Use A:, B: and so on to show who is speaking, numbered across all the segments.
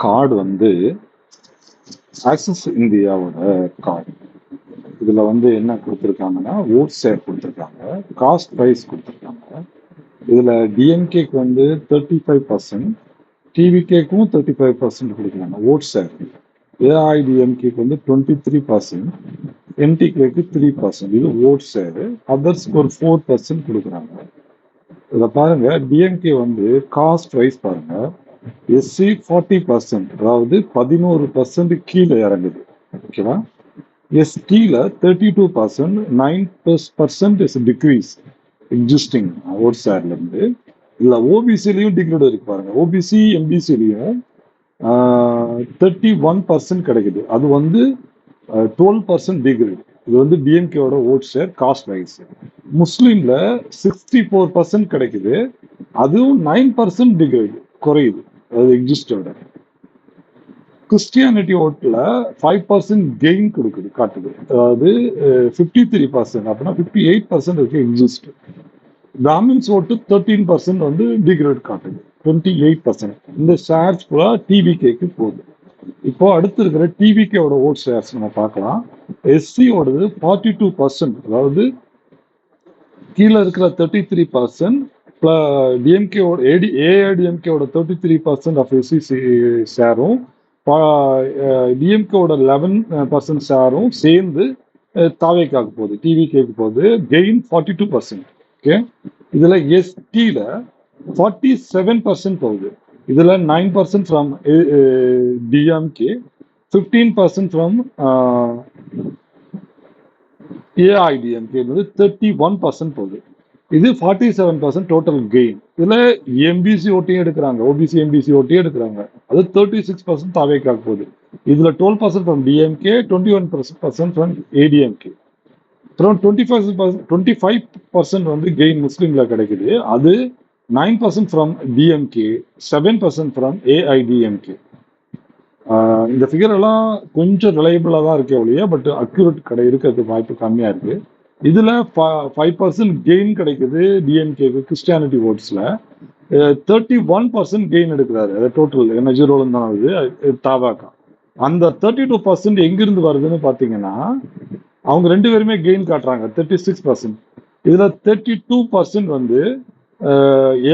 A: Card வந்து axis இந்தியாவோட card. இதுல வந்து என்ன கொடுத்துருக்காங்கன்னா ஓட் ஷேர் கொடுத்துருக்காங்க, காஸ்ட் ப்ரைஸ் கொடுத்துருக்காங்க. இதுல டிஎம்கேக்கு வந்து 35%, டிவிகேக்கும் 35% கொடுக்குறாங்க ஓட் ஷேர். ஏஐடிஎம்கேக்கு வந்து 23%, என்டிகேக்கு 3%. இது ஓட் ஷேர். அதர்ஸ்க்கு ஒரு 4% கொடுக்குறாங்க. இதை பாருங்க, டிஎம்கே வந்து காஸ்ட் ப்ரைஸ் பாருங்க, எஸ்சி 40%, அதாவது 11% கீழே இறங்குது. ஓகேவா? எஸ்டில 32%, 9% இஸ் டிக்ரீஸ் எக்ஸிஸ்டிங் ஓட் ஷேர்ல இருந்து. இல்ல ஓபிசிலையும் டிக்ரீட் இருக்கு பாருங்க. ஓபிசி எம்பிசிலையும் 31% கிடைக்குது. அது வந்து 12% டிக்ரீட். இது வந்து டிஎம்கேவோட ஓட் ஷேர் காஸ்ட் வைஸ். முஸ்லீம்ல 64% கிடைக்குது, அதுவும் 9% டிக்ரீட் குறையுது, அது எக்ஸிஸ்டோட. கிறிஸ்டியானிட்டி ஓட்டுல 5% கெயின் கொடுக்குது, காட்டுது. அதாவது 53%, அப்படின்னா 58% இருக்கு எக்ஸிஸ்ட். பிராமின்ஸ் ஓட்டு 13% வந்து டிகிரேட் காட்டுது, 28%. இந்த ஷேர்ஸ் பூரா டிவிகேக்கு போகுது. இப்போ அடுத்து இருக்கிற டிவிகேவோட ஓட் ஷேர்ஸ் நம்ம பார்க்கலாம். எஸ்சியோடது 42%, அதாவது கீழே இருக்கிற 33%, டிஎம்கேவோட ஏஐடிஎம்கேவோட 33% ஆஃப் எஸ்சி ஷேரும், டிஎம்கேவோட 11% ஷேரும் சேர்ந்து தாவேக்காக்கு போகுது, டிவிகேக்கு போகுது. கெயின் 42%. ஓகே, இதுல எஸ்டில 47% போகுது. இதுல 9% ஃப்ரம் டிஎம்கே, 15% ஃப்ரம் ஏஐடிஎம்கே, 31% போகுது. இது 47% டோட்டல் கெயின். இதுல எம்பிசி ஓட்டையும் எடுக்கிறாங்க, ஓபிசி எம்பிசி ஓட்டையும் எடுக்கிறாங்க. அது 36% தாவேக்காக்கு போகுது. இதுல 12% ஃப்ரம் டிஎம்கே, 21% ஃப்ரம் ஏடிஎம்கே. அப்புறம் 25% வந்து கெயின் முஸ்லீம்ல கிடைக்குது. அது 9% ஃப்ரம் டிஎம்கே, 7% ஃப்ரம் ஏஐடிஎம்கே. இந்த ஃபிகர் எல்லாம் கொஞ்சம் ரிலையபிளா தான் இருக்கே ஒழிய, பட் அக்யூரேட் இருக்கிறதுக்கு வாய்ப்பு கம்மியா இருக்கு. இதுல 5% கெயின் கிடைக்குது டிஎம்கேக்கு கிறிஸ்டியானிட்டி ஓட்ஸ்ல. 31% கெயின் எடுக்கிறாரு. அது டோட்டல் என்ன ஜீரோல தான் வருது தாவாக்கா. அந்த 32% எங்கிருந்து வருதுன்னு பாத்தீங்கன்னா, அவங்க ரெண்டு பேருமே கெயின் காட்டுறாங்க, 36%. இதுல 32% வந்து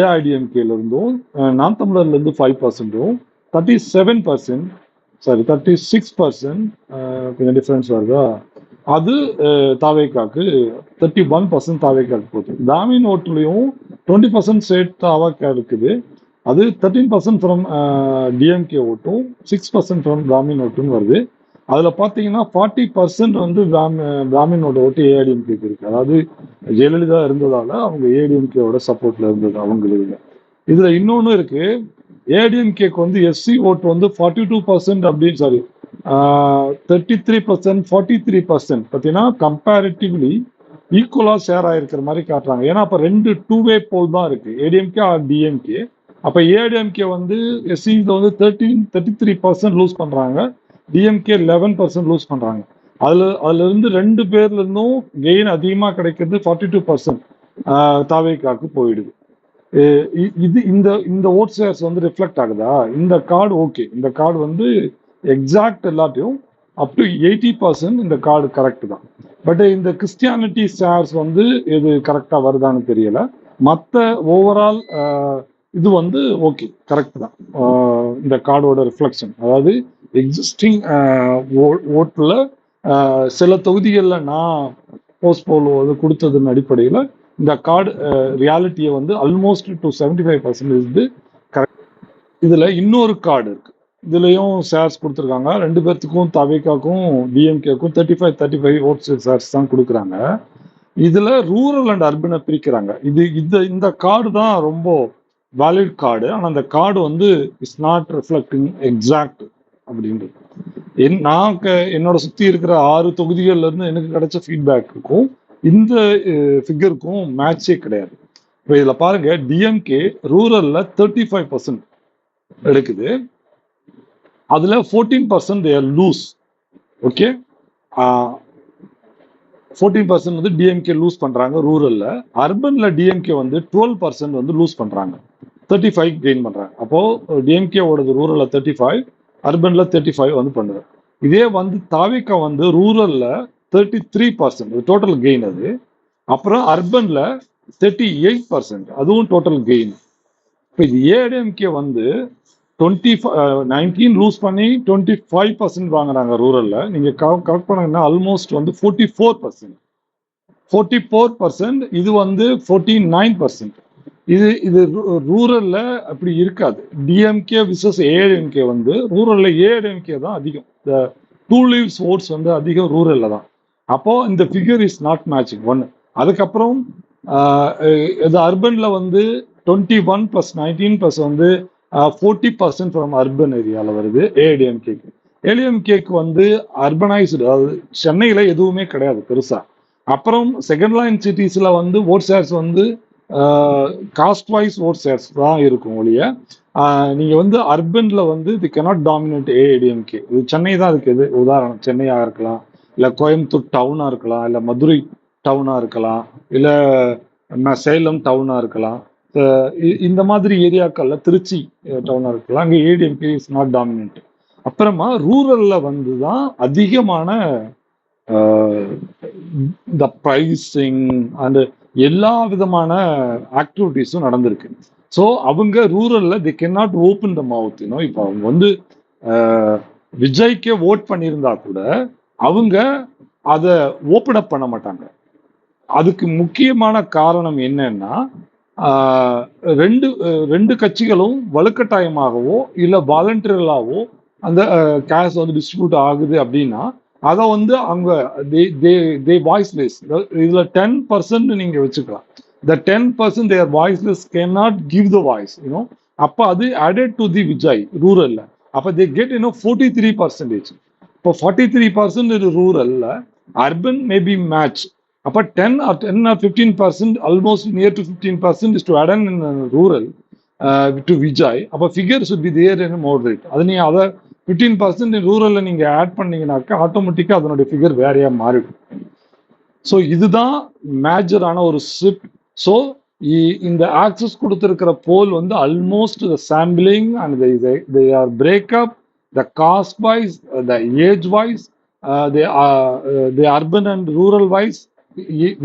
A: ஏஐடிஎம்கேல இருந்தும், நாம் தமிழர்ல இருந்து 5%, 36% கொஞ்சம் டிஃபரன்ஸ் வருதா, அது தாவேக்காக்கு 31% தாவேக்காக்கு போகுது. பிராமின் ஓட்டுலையும் 20% ஸ்டேட் தாவாக்கா இருக்குது. அது 13% ஃப்ரம் டிஎம்கே ஓட்டும், 6% ஃப்ரம் பிராமின் ஓட்டும் வருது. அதுல பாத்தீங்கன்னா 40% வந்து பிராமினோட ஓட்டு ஏஐடிஎம்கேக்கு இருக்கு. அதாவது ஜெயலலிதா இருந்ததால அவங்க ஏஐடிஎம்கேவோட சப்போர்ட்ல இருந்தது அவங்களுக்கு. இதுல இன்னொன்னு இருக்கு, ஏடிஎம்கேக்கு வந்து எஸ்சி ஓட்டு வந்து 42% அப்படின்னு, சாரி 33%, 43% பார்த்தீங்கன்னா கம்பேரிட்டிவ்லி ஈக்குவலா ஷேர் ஆயிருக்கிற மாதிரி காட்டுறாங்க. ஏன்னா அப்ப ரெண்டு டூ வே போல் தான் இருக்கு, ஏடிஎம்கே ஆர் டிஎம்கே. அப்ப ஏடிஎம்கே வந்து எஸ்சி வந்து 33% லூஸ் பண்றாங்க, டிஎம்கே 11% லூஸ் பண்றாங்க. அதுல இருந்து ரெண்டு பேர்ல இருந்தும் கெயின் அதிகமா கிடைக்கிறது 42% தாவேக்காக்கு போயிடுது. இது இந்த ஓட் ஷேர்ஸ் வந்து ரிஃப்ளெக்ட் ஆகுதா? இந்த கார்டு ஓகே, இந்த கார்டு வந்து எக்ஸாக்ட் எல்லாத்தையும் அப் டு 80% இந்த கார்டு கரெக்ட் தான். பட் இந்த கிறிஸ்டியானிட்டி ஷேர்ஸ் வந்து இது கரெக்டா வருதான்னு தெரியல. மற்ற ஓவரால் இது வந்து ஓகே, கரெக்ட் தான். இந்த கார்டோட ரிஃப்ளெக்ஷன், அதாவது எக்ஸிஸ்டிங் ஓட்டுல சில தொகுதிகளில் நான் போஸ்ட் போல் கொடுத்ததன் அடிப்படையில் இந்த கார்டு ரியாலிட்டியை வந்து ஆல்மோஸ்ட் டு 75% இது கரெக்ட். இதுல இன்னொரு கார்டு இருக்கு, இதுலயும் ஷேர்ஸ் கொடுத்துருக்காங்க. ரெண்டு பேர்த்துக்கும் தாவேக்காக்கும் டிஎம்கேக்கும் 35 ஓட்ஸ் ஷேர்ஸ் தான் கொடுக்குறாங்க. இதுல ரூரல் அண்ட் அர்பனை பிரிக்கிறாங்க. இந்த கார்டு தான் ரொம்ப வேலிட் கார்டு. ஆனா அந்த கார்டு வந்து இட்ஸ் நாட் ரிஃப்ளெக்டிங் எக்ஸாக்ட் அப்படின்றது. நான் என்னோட சுத்தி இருக்கிற 6 தொகுதிகள்ல இருந்து எனக்கு கிடைச்ச ஃபீட்பேக் இருக்கும், இந்த ஃபிகருக்கும் மேட்சே கிடையாது. இப்போ இதுல பாருங்க, டிஎம்கே ரூரல்ல 35% எடுக்குது, அதுல 14% லூஸ். ஓகே, 14% வந்து டிஎம்கே லூஸ் பண்றாங்க ரூரல்ல. அர்பன்ல டிஎம்கே வந்து 12% வந்து லூஸ் பண்றாங்க. 35 கெயின் பண்றாங்க. அப்போ டிஎம்கே ஓடுது ரூரல்ல 35, அர்பன்ல 35 வந்து பண்ணுது. இதே வந்து தாவேகா வந்து ரூரல்ல 33% டோட்டல் கெயின் அது. அப்புறம் அர்பன்ல 38% அதுவும் டோட்டல் கெயின். இப்போ இது ஏடிஎம்கே வந்து 19 லூஸ் பண்ணி 25% வாங்குறாங்க ரூரல்ல. நீங்க கரெக்ட் பண்ணீங்கன்னா ஆல்மோஸ்ட் வந்து 44%. இது வந்து 49%. இது ரூரல்ல அப்படி இருக்காது. டிஎம்கே விசஸ் ஏடிஎம்கே வந்து ரூரல்ல ஏடிஎம்கே தான் அதிகம். இந்த டூ லீவ்ஸ் ஓட்ஸ் வந்து அதிகம் ரூரல்ல தான். அப்போ இந்த ஃபிகர் இஸ் நாட் மேட்சிங் ஒன்னு. அதுக்கப்புறம் இது அர்பன்ல வந்து 21 + 19 வந்து 40% ஃப்ரம் அர்பன் ஏரியால வருது ஏடிஎம்கேக்கு. ஏடிஎம்கேக்கு வந்து அர்பனைஸ்டு, அதாவது சென்னையில எதுவுமே கிடையாது பெருசா. அப்புறம் செகண்ட் லைன் சிட்டிஸ்ல வந்து ஓட் ஷேர்ஸ் வந்து காஸ்ட் வைஸ் ஓட் ஷேர்ஸ் தான் இருக்கும் ஒழிய நீங்க வந்து அர்பன்ல வந்து தி கேனாட் டாமினேட் ஏடிஎம்கே. இது சென்னை தான் அதுக்கு எது உதாரணம். சென்னையா இருக்கலாம், இல்ல கோயம்புத்தூர் டவுனா இருக்கலாம், இல்ல மதுரை டவுனா இருக்கலாம், இல்ல சேலம் டவுனா இருக்கலாம். இந்த மாதிரி ஏரியாக்கள்ல திருச்சி டவுனா இருக்கலாம். அங்கே ஏடிஎம்கே இஸ் நாட் டாமினேட். அப்புறமா ரூரல்ல வந்து தான் அதிகமான இந்த பிரைசிங் அண்ட் எல்லா விதமான ஆக்டிவிட்டிஸும் நடந்திருக்கு. ஸோ அவங்க ரூரல்ல தி கேன் நாட் ஓப்பன் த மவுத். இப்போ அவங்க வந்து விஜய்க்கே ஓட் பண்ணியிருந்தா கூட அவங்க அதை ஓப்பன் அப் பண்ண மாட்டாங்க. அதுக்கு முக்கியமான காரணம் என்னன்னா, ரெண்டு கட்சிகளும் வலுக்கட்டாயமாகவோ இல்லை வாலண்டியர்களாவோ அந்த கேஷ் வந்து டிஸ்ட்ரிபியூட் ஆகுது அப்படின்னா அதை வந்து அவங்க வாய்ஸ்லெஸ். இதுல 10% நீங்க வச்சுக்கலாம். இந்த 10% their voiceless can not give the voice. அப்ப அது added டு தி விஜய் ரூரல்ல. அப்ப தே கெட் 43%. இப்போ 43% ரூரல்ல அர்பன் மேபி மேட்ச். அப்ப 10 or 15%, almost near to 15% is to add in rural to Vijay. அப்ப figure should be there in moderate. அது நீங்க அதை 15% ரூரல்ல நீங்க ஆட் பண்ணீங்கன்னாக்கா ஆட்டோமேட்டிக்கா அதனுடைய ஃபிகர் வேறையா மாறிடும். ஸோ இதுதான் மேஜரான ஒரு ஷிஃப்ட். ஸோ இந்த ஆக்சஸ் கொடுத்திருக்கிற போல் வந்து almost the sampling and they are breakup the caste wise, the age wise, the urban and rural wise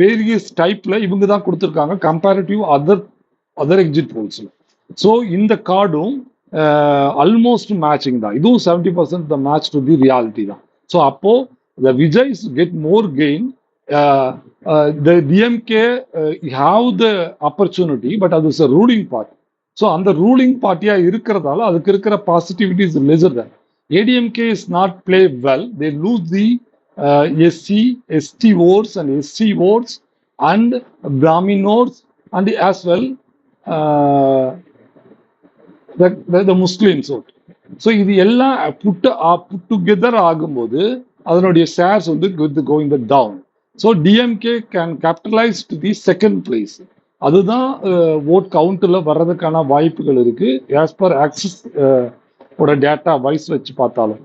A: various டைப்ல இவங்க தான் கொடுத்துருக்காங்க கம்பேரிட்டிவ் அதர் எக்ஸிட் போல்ஸ்ல. ஸோ இந்த கார்டும் ஆல்மோஸ்ட் மேட்சிங் தான். இதுவும் 70% the match to the reality தான். ஸோ அப்போ the Vijay's get more gain. The DMK have the opportunity, but அது is a ruling party. So அந்த ரூலிங் பார்ட்டியா இருக்கிறதால அதுக்கு இருக்கிற positivity is lesser than. ADMK is not play well. They lose the SC, ST votes and SC votes and Brahmin votes and as well the Muslims vote. So இது எல்லாம் put together ஆகும்போது அதனுடைய shares வந்து going down. So DMK can capitalise to the second place. அதுதான் vote கவுண்ட்ல வர்றதுக்கான வாய்ப்புகள் இருக்கு. ஆஸ் பர் ஆக்சிஸ் ஓட டேட்டா வைஸ் வச்சு பார்த்தாலும்,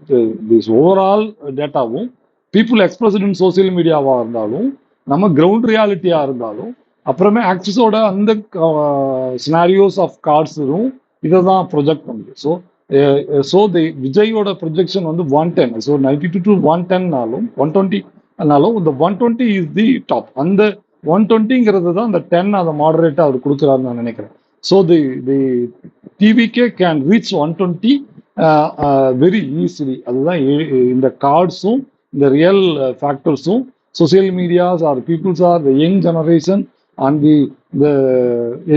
A: ஓவரால் டேட்டாவும் பீப்புள் எக்ஸ்பிரஸ்ட் இன் சோசியல் மீடியாவா இருந்தாலும், நம்ம கிரவுண்ட் ரியாலிட்டியா இருந்தாலும், அப்புறமே ஆக்சிஸோட அந்த சினாரியோஸ் ஆஃப் கார்ட்ஸும் இதை தான் ப்ரொஜெக்ட் பண்ணுது. ஸோ விஜயோட ப்ரொஜெக்ஷன் வந்து 110. ஸோ 92 to 110நாலும் 120னாலும் இந்த 120 இஸ் தி டாப். அந்த 120ங்கிறது தான் அந்த 10 அதை மாடரேட்டா அவர் கொடுக்குறாருன்னு நான் நினைக்கிறேன். So the TVK can reach 120 very easily. அதுதான் இந்த கார்ட்ஸும் இந்த ரியல் ஃபேக்டர்ஸும். Social medias are peoples are the young generation and the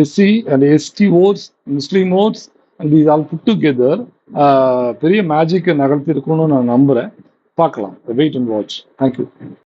A: SC and ST votes, Muslim votes, and these all put together பெரிய மேஜிக் நகர்த்தி இருக்கணும்னு நான் நம்புறேன். பார்க்கலாம். Wait and watch. தேங்க்யூ.